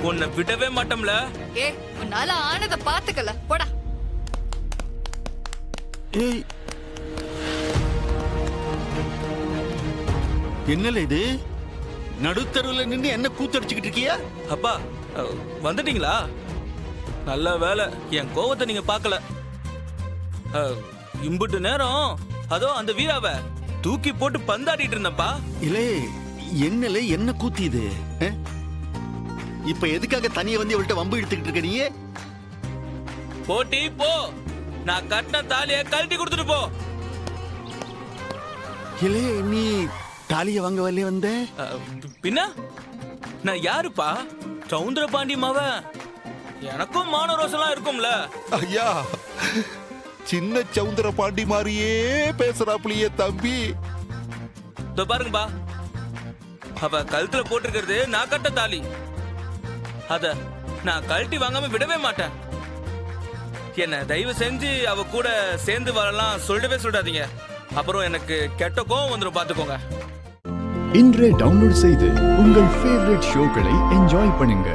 உன்னை விடவே மாட்டோம்ல. உன்னால ஆனத பாத்துக்கல போடா. ஏய், என்னல இது? நடுத்தருவில் நின்று என்ன கூத்தடிச்சுக்கிட்டு இருக்கியா? அப்பா வந்துட்டீங்களா? நல்ல வேலை என் கோவத்தை நீங்க பார்க்கல. இம்புட்டு நேரம் அதோ அந்த வீராவை தூக்கி போட்டு பந்தாடிட்டு இருந்தப்பா. இல்லே, என்னல என்ன கூத்தி இது? இப்ப எதுக்காக தனியா வந்து இவள்கிட்ட வம்பு எடுத்துக்கிட்டு இருக்க நீ? போட்டி போ, நான் கட்டின தாலிய கழட்டி கொடுத்துட்டு போ. இல்லே, நீ தாலிய வாங்க வரல வந்த? பின்ன நான் யாருப்பா? சவுந்தர பாண்டி மவன். எனக்கும் மான ரோசெல்லாம் இருக்கும்ல. ஐயா, சின்ன சவுந்தர பாண்டி மாதிரியே பேசுறாப்லையே தம்பி. இதோ பாருங்கப்பா, அவ கழுத்துல போட்டிருக்கிறது நான் கட்ட தாலி. அத நான் கழட்டி வாங்காம விடவே மாட்டேன். என்ன தயவு செஞ்சு அவ கூட சேர்ந்து வரலாம் சொல்லவே சொல்லாதீங்க. அப்புறம் எனக்கு கெட்ட கோவம் வந்துடும், பாத்துக்கோங்க. இன்றே டவுன்லோட் செய்து உங்கள் ஃபேவரட் ஷோக்களை என்ஜாய் பண்ணுங்க.